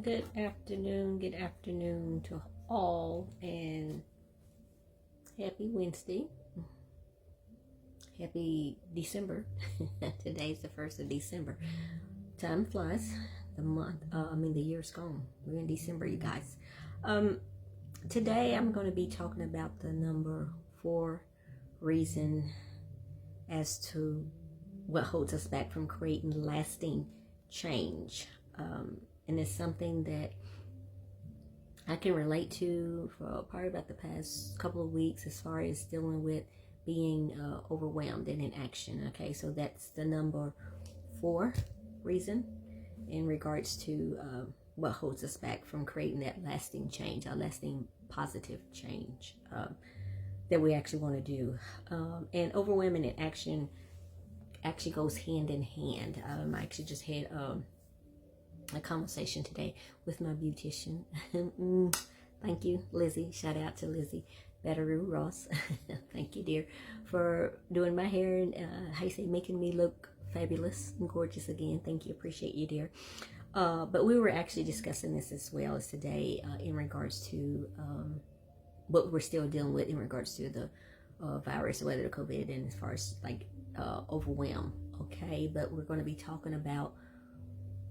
Good afternoon to all, and happy Wednesday. Happy December. Today's the 1st of December. Time flies. The year's gone. We're in December, you guys. Today I'm going to be talking about the number 4 reason as to what holds us back from creating lasting change. And it's something that I can relate to for probably about the past couple of weeks as far as dealing with being overwhelmed and in action. Okay, so that's the number 4 reason in regards to what holds us back from creating that lasting change, a lasting positive change that we actually want to do. And overwhelming and action actually goes hand in hand. I actually just had a conversation today with my beautician. Thank you, Lizzie. Shout out to Lizzie Betteroo Ross. Thank you, dear, for doing my hair and how you say, making me look fabulous and gorgeous again. Thank you. Appreciate you, dear. But we were actually discussing this as well as today in regards to what we're still dealing with in regards to the virus, whether the COVID, and as far as like overwhelm. Okay, but we're going to be talking about,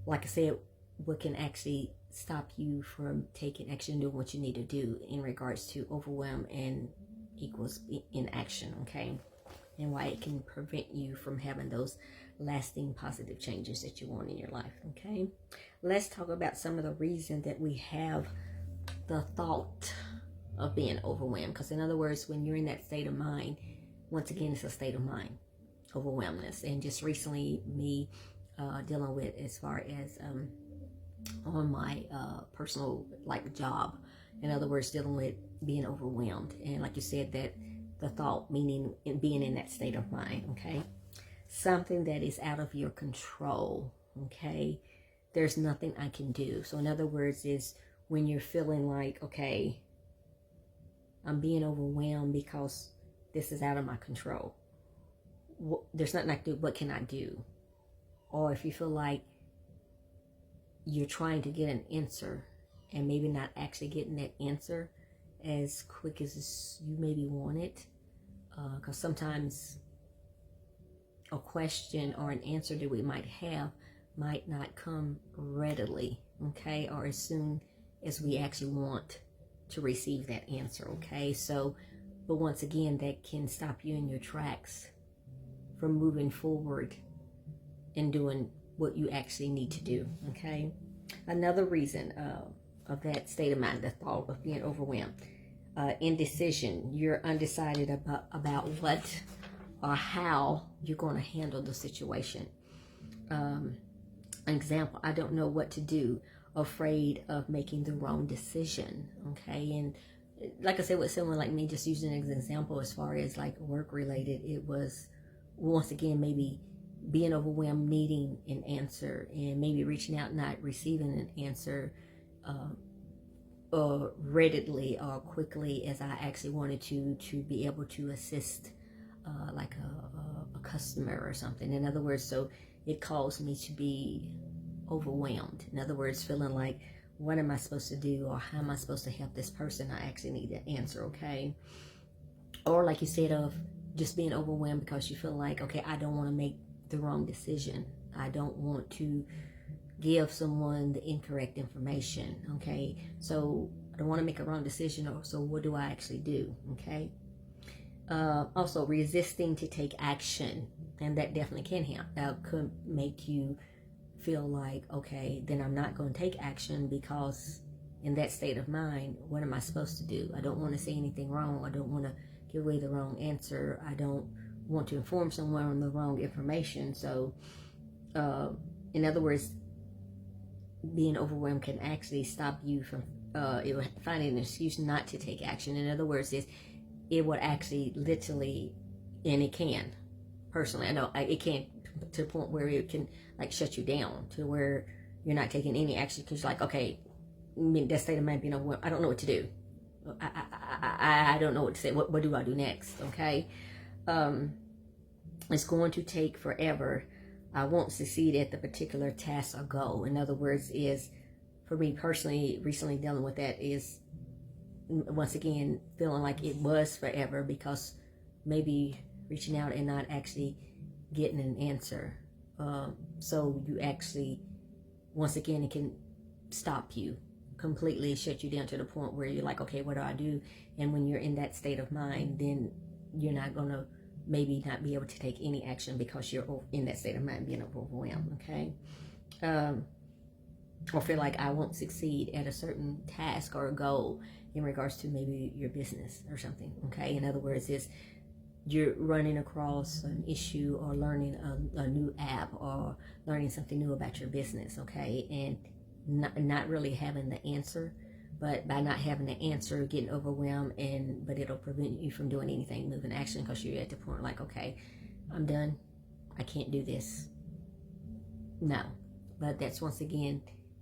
like I said, what can actually stop you from taking action, doing what you need to do in regards to overwhelm and equals inaction, okay? And why it can prevent you from having those lasting positive changes that you want in your life, okay? Let's talk about some of the reasons that we have the thought of being overwhelmed. Because in other words, when you're in that state of mind, once again, it's a state of mind, overwhelmness. And just recently, me dealing with as far as on my personal like job, in other words, dealing with being overwhelmed, and like you said, that the thought meaning being in that state of mind, okay, something that is out of your control, okay, there's nothing I can do. So in other words, is when you're feeling like, okay, I'm being overwhelmed because this is out of my control, there's nothing I can do. What can I do? Or if you feel like you're trying to get an answer and maybe not actually getting that answer as quick as you maybe want it, because sometimes a question or an answer that we might have might not come readily, okay, or as soon as we actually want to receive that answer, okay? So, but once again, that can stop you in your tracks from moving forward and doing what you actually need to do, okay? Another reason of that state of mind, the thought of being overwhelmed, indecision. You're undecided about what or how you're going to handle the situation. An example, I don't know what to do, afraid of making the wrong decision, okay? And like I said, with someone like me, just using it as an example as far as like work related, it was, once again, maybe being overwhelmed, needing an answer, and maybe reaching out, not receiving an answer or readily or quickly as I actually wanted to be able to assist like a customer or something. In other words, so it caused me to be overwhelmed. In other words, feeling like, what am I supposed to do, or how am I supposed to help this person? I actually need an answer, okay? Or like you said, of just being overwhelmed because you feel like, okay, I don't want to make the wrong decision. I don't want to give someone the incorrect information, okay? So I don't want to make a wrong decision, or so what do I actually do, okay? Also, resisting to take action, and that definitely can help. That could make you feel like, okay, then I'm not going to take action because in that state of mind, what am I supposed to do? I don't want to say anything wrong. I don't want to give away the wrong answer. I don't want to inform someone on the wrong information. So in other words, being overwhelmed can actually stop you from finding an excuse not to take action. In other words, it would actually literally, and it can, personally, I know it can, to the point where it can like shut you down to where you're not taking any action because you're like, okay, that state of mind being overwhelmed, I don't know what to do. I don't know what to say. What do I do next? Okay. It's going to take forever. I won't succeed at the particular task or goal. In other words, is for me personally, recently dealing with that is, once again, feeling like it was forever because maybe reaching out and not actually getting an answer. So you actually, once again, it can stop you completely, shut you down to the point where you're like, okay, what do I do? And when you're in that state of mind, then you're not going to maybe not be able to take any action because you're in that state of mind being overwhelmed, okay? Or feel like I won't succeed at a certain task or a goal in regards to maybe your business or something, okay? In other words, is you're running across an issue or learning a new app or learning something new about your business, okay? And not really having the answer, but by not having the answer, getting overwhelmed, but it'll prevent you from doing anything, moving action, because you're at the point like, okay, I'm done. I can't do this. No. But that's, once again,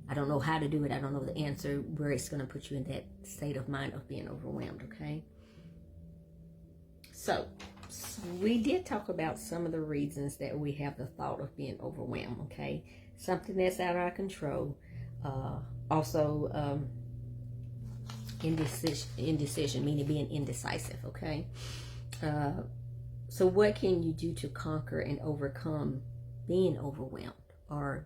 I don't know how to do it. I don't know the answer, where it's going to put you in that state of mind of being overwhelmed, okay? So we did talk about some of the reasons that we have the thought of being overwhelmed, okay? Something that's out of our control. Also, indecision, meaning being indecisive, okay? So what can you do to conquer and overcome being overwhelmed or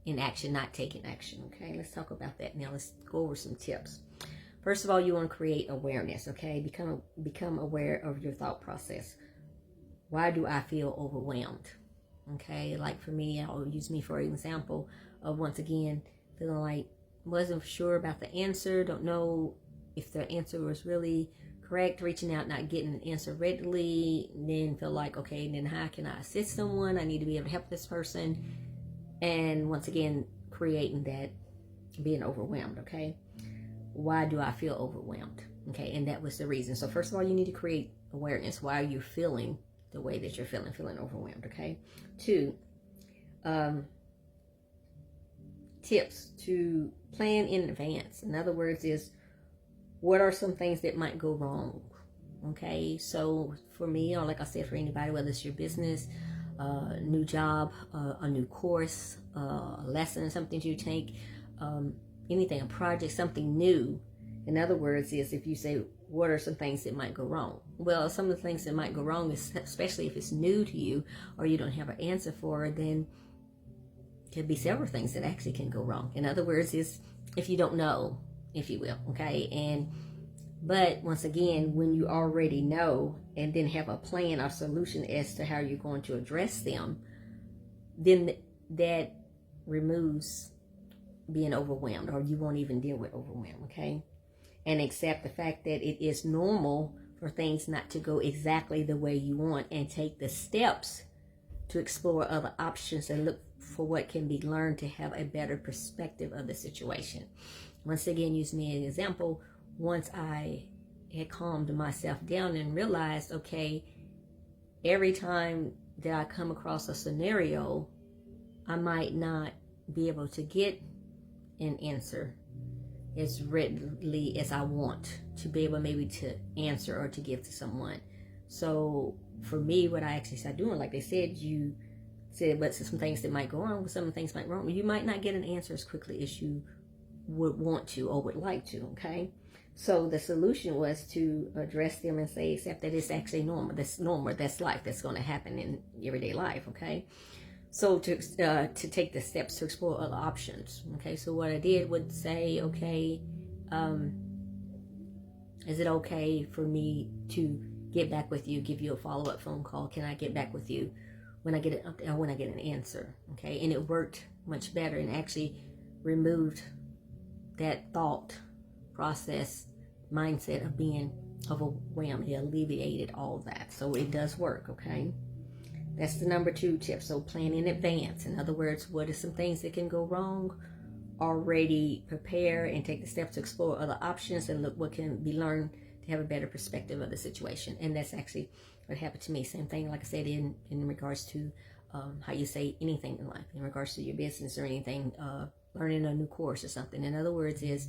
inaction, not taking action, okay? Let's talk about that now. Let's go over some tips. First of all, you want to create awareness, okay? Become aware of your thought process. Why do I feel overwhelmed? Okay, like for me, I'll use me for an example of, once again, feeling like wasn't sure about the answer, don't know if the answer was really correct, reaching out, not getting an answer readily, then feel like, okay, then how can I assist someone? I need to be able to help this person. And once again, creating that, being overwhelmed, okay? Why do I feel overwhelmed? Okay, and that was the reason. So first of all, you need to create awareness. Why are you feeling the way that you're feeling overwhelmed, okay? 2, tips to plan in advance. In other words, is what are some things that might go wrong? Okay, so for me, or like I said, for anybody, whether it's your business, a new job, a new course, a lesson, something you take, anything, a project, something new. In other words, is if you say, what are some things that might go wrong? Well, some of the things that might go wrong is, especially if it's new to you or you don't have an answer for it, then could be several things that actually can go wrong. In other words, is if you don't know, if you will, okay? But once again, when you already know and then have a plan or solution as to how you're going to address them, then that removes being overwhelmed, or you won't even deal with overwhelm, okay? And accept the fact that it is normal for things not to go exactly the way you want, and take the steps to explore other options and look for what can be learned to have a better perspective of the situation. Once again, use me as an example. Once I had calmed myself down and realized, okay, every time that I come across a scenario, I might not be able to get an answer as readily as I want to be able maybe to answer or to give to someone. So for me, what I actually started doing, like they said, you said, but some things that might go wrong, some things might go wrong. You might not get an answer as quickly as you would want to or would like to, okay? So the solution was to address them and say, accept that it's actually normal. That's normal. That's life. That's going to happen in everyday life, okay? So to take the steps to explore other options, okay? So what I did would say, okay, is it okay for me to get back with you, give you a follow-up phone call? Can I get back with you when I get an answer, okay? And it worked much better and actually removed that thought process mindset of being overwhelmed. It alleviated all that. So it does work, okay? That's the number 2 tip. So plan in advance. In other words, what are some things that can go wrong? Already prepare and take the steps to explore other options and look what can be learned to have a better perspective of the situation. And that's actually what happened to me. Same thing, like I said, in regards to how you say anything in life, in regards to your business or anything, learning a new course or something. In other words, is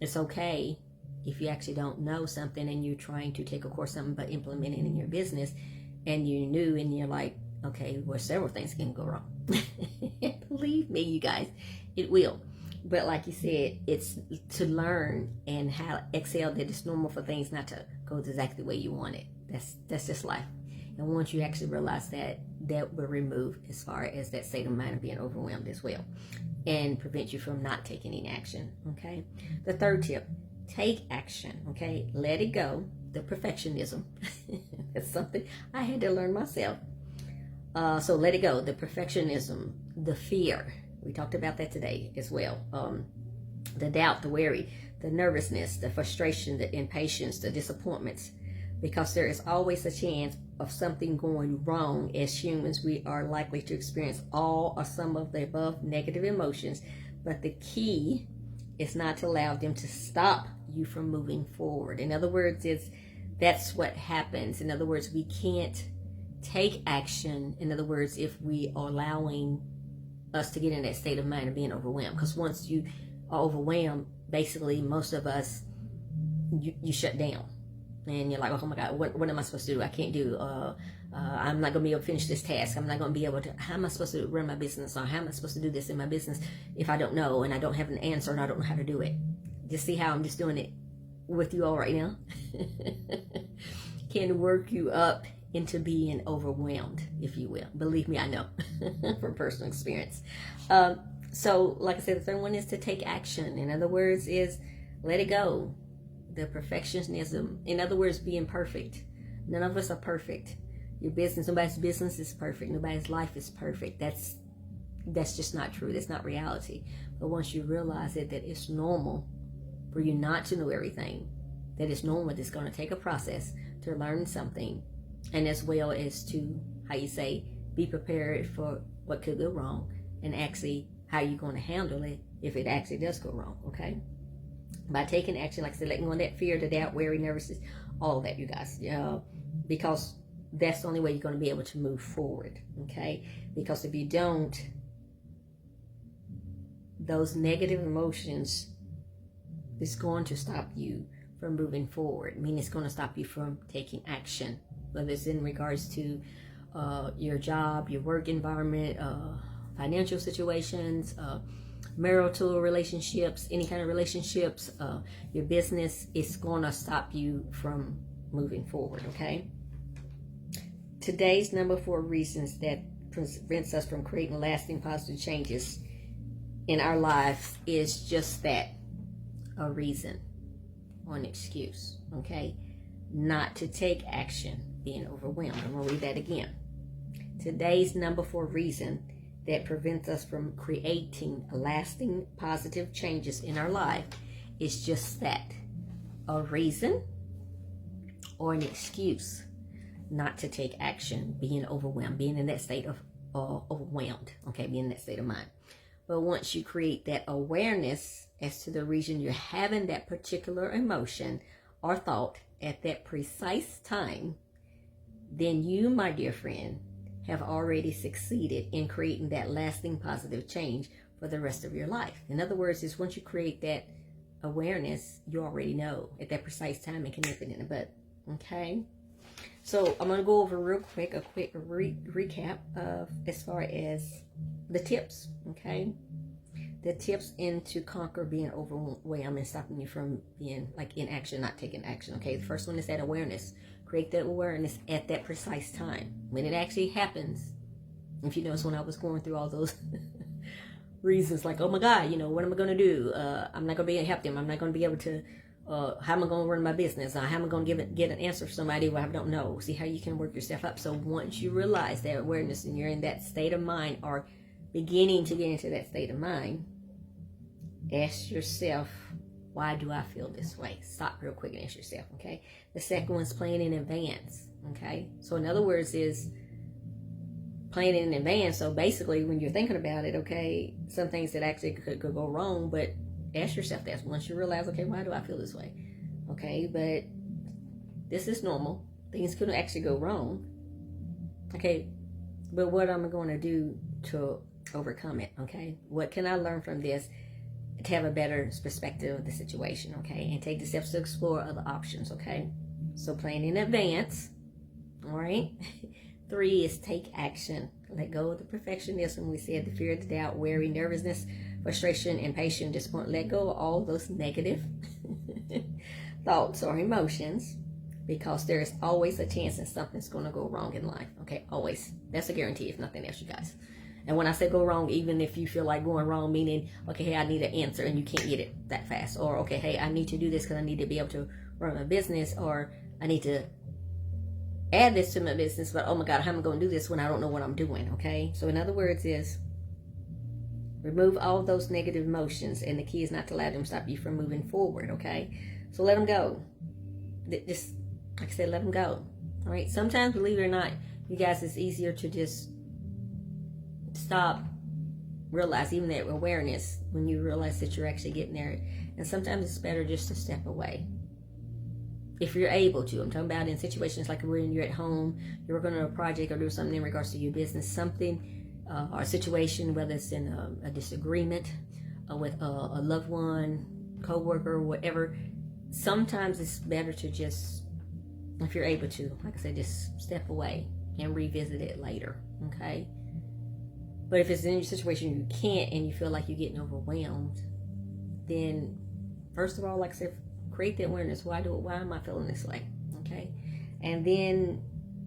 it's okay if you actually don't know something and you're trying to take a course, something, but implement it in your business, and you're new and you're like, okay, well, several things can go wrong. Believe me, you guys, it will. But like you said, it's to learn and how exhale that it's normal for things not to go exactly the way you want it. That's just life. And once you actually realize that, that will remove as far as that state of mind of being overwhelmed as well, and prevent you from not taking any action. Okay. The third tip: take action. Okay. Let it go. The perfectionism. That's something I had to learn myself. So let it go. The perfectionism, the fear. We talked about that today as well. The doubt, the worry, the nervousness, the frustration, the impatience, the disappointments. Because there is always a chance of something going wrong. As humans, we are likely to experience all or some of the above negative emotions. But the key is not to allow them to stop you from moving forward. In other words, that's what happens. In other words, we can't take action. In other words, if we are allowing us to get in that state of mind of being overwhelmed. Because once you are overwhelmed, basically most of us, you shut down. And you're like, oh my God, what am I supposed to do? I can't do, I'm not going to be able to finish this task. I'm not going to be able to, how am I supposed to run my business? Or how am I supposed to do this in my business if I don't know and I don't have an answer and I don't know how to do it? Just see how I'm just doing it with you all right now. Can work you up into being overwhelmed, if you will. Believe me, I know from personal experience. So like I said, the third one is to take action. In other words, is let it go. The perfectionism. In other words, being perfect. None of us are perfect. Your business, nobody's business is perfect. Nobody's life is perfect. That's just not true. That's not reality. But once you realize that it's normal for you not to know everything, that it's normal, it's going to take a process to learn something, and as well as to, how you say, be prepared for what could go wrong, and actually how you're going to handle it if it actually does go wrong, okay? By taking action, like I said, letting go of that fear, the doubt, worry, nervousness, all of that, you guys. Because that's the only way you're going to be able to move forward, okay? Because if you don't, those negative emotions is going to stop you from moving forward. I mean, it's going to stop you from taking action, whether it's in regards to your job, your work environment, financial situations, marital relationships, any kind of relationships, your business. Is going to stop you from moving forward, okay? Today's number 4 reasons that prevents us from creating lasting positive changes in our lives is just that, a reason or an excuse, okay? Not to take action, being overwhelmed. I'm going to read that again. Today's number 4 reason that prevents us from creating lasting positive changes in our life is just that, a reason or an excuse not to take action, being overwhelmed, being in that state of overwhelmed, okay, being in that state of mind. But once you create that awareness as to the reason you're having that particular emotion or thought at that precise time, then you, my dear friend, have already succeeded in creating that lasting positive change for the rest of your life. In other words, is once you create that awareness, you already know at that precise time and can nip it in the bud. Okay? So I'm going to go over real quick, a quick recap of as far as the tips, okay? The tips to conquer being overwhelmed and stopping you from being like in action, not taking action, okay? The first one is that awareness. Create that awareness at that precise time. When it actually happens, if you notice when I was going through all those reasons, like, oh my God, what am I going to do? I'm not going to be able to help them. I'm not going to be able to, how am I going to run my business? How am I going to get an answer from somebody who I don't know? See how you can work yourself up. So once you realize that awareness and you're in that state of mind or beginning to get into that state of mind, ask yourself, why do I feel this way? Stop real quick and ask yourself, okay? The second one's planning in advance, okay? So in other words is planning in advance. So basically when you're thinking about it, okay, some things that actually could go wrong, but ask yourself that once you realize, okay, why do I feel this way? Okay, but this is normal. Things could actually go wrong. Okay, but what am I going to do to overcome it, okay? What can I learn from this to have a better perspective of the situation, okay? And take the steps to explore other options, okay? So plan in advance, all right? 3 is take action. Let go of the perfectionism. We said the fear, the doubt, worry, nervousness, frustration, impatience, disappointment. Let go of all those negative thoughts or emotions, because there is always a chance that something's going to go wrong in life. Okay, always. That's a guarantee, if nothing else, you guys. And when I say go wrong, even if you feel like going wrong, meaning, okay, hey, I need an answer and you can't get it that fast. Or, okay, hey, I need to do this because I need to be able to run a business, or I need to add this to my business, but oh my God, how am I going to do this when I don't know what I'm doing? Okay, so in other words is remove all those negative emotions, and the key is not to let them stop you from moving forward. Okay, so let them go. Just like I said, let them go. All right, sometimes, believe it or not, you guys, it's easier to just stop, realize even that awareness when you realize that you're actually getting there. And sometimes it's better just to step away if you're able to. I'm talking about in situations like when you're at home, you're working on a project or doing something in regards to your business, something or a situation, whether it's in a disagreement with a loved one, co-worker, whatever. Sometimes it's better to just, if you're able to, like I said, just step away and revisit it later. Okay, but if it's in a situation you can't and you feel like you're getting overwhelmed, then first of all, like I said, create the awareness. Why am I feeling this way? Okay, and then,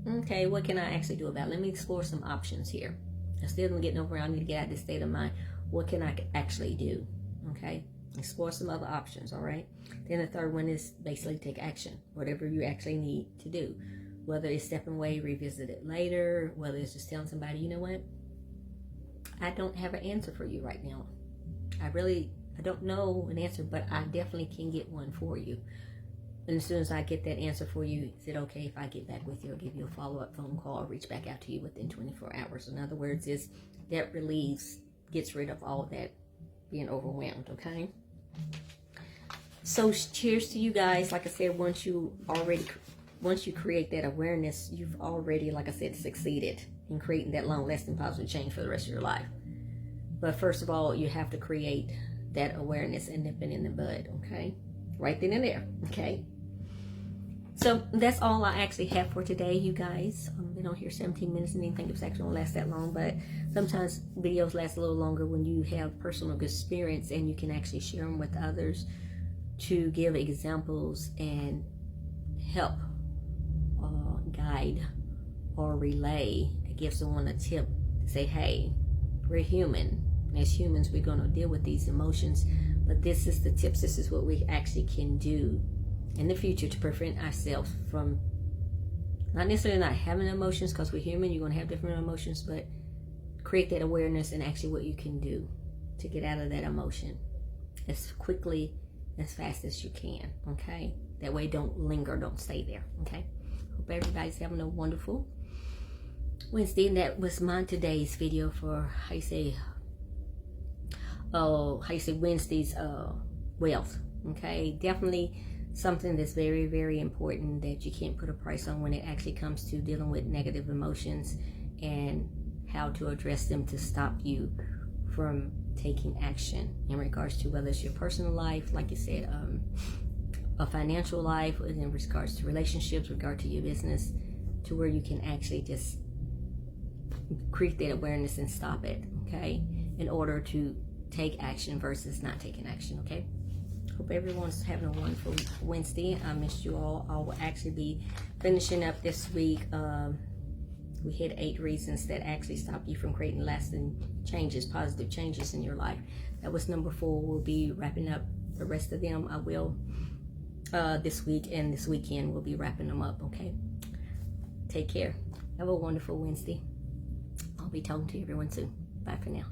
okay, what can I actually do about it? Let me explore some options here. I still am getting overwhelmed. I need to get out of this state of mind. What can I actually do? Okay, explore some other options. All right, then the third one is basically take action. Whatever you actually need to do, whether it's stepping away, revisit it later, whether it's just telling somebody, you know what, I don't have an answer for you right now. I don't know an answer, but I definitely can get one for you. And as soon as I get that answer for you, is it okay if I get back with you or give you a follow-up phone call or reach back out to you within 24 hours? In other words, is that gets rid of all that being overwhelmed, okay? So cheers to you guys. Like I said, once you create that awareness, you've already, like I said, succeeded in creating that long-lasting positive change for the rest of your life. But first of all, you have to create that awareness and nip it in the bud, okay? Right then and there, okay? So that's all I actually have for today, you guys. Been on here 17 minutes and didn't think it was actually going to last that long, but sometimes videos last a little longer when you have personal experience and you can actually share them with others to give examples and help guide or relay, to give someone a tip to say, hey, we're human. As humans, we're going to deal with these emotions, but this is the tips. This is what we actually can do in the future to prevent ourselves from not necessarily not having emotions, because we're human. You're going to have different emotions, but create that awareness and actually what you can do to get out of that emotion as quickly, as fast as you can, okay? That way, don't linger, don't stay there, okay? Hope everybody's having a wonderful Wednesday, and that was today's video for how you say Wednesday's wealth. Okay, definitely something that's very, very important that you can't put a price on when it actually comes to dealing with negative emotions and how to address them to stop you from taking action in regards to whether it's your personal life, like you said, a financial life, in regards to relationships, regard to your business, to where you can actually just create that awareness and stop it, okay, in order to take action versus not taking action, okay? Hope everyone's having a wonderful Wednesday. I missed you all. I will actually be finishing up this week. We hit 8 reasons that actually stop you from creating lasting changes, positive changes in your life. That was number 4. We'll be wrapping up the rest of them. I will this week, and this weekend we'll be wrapping them up, okay? Take care. Have a wonderful Wednesday. I'll be talking to everyone soon. Bye for now.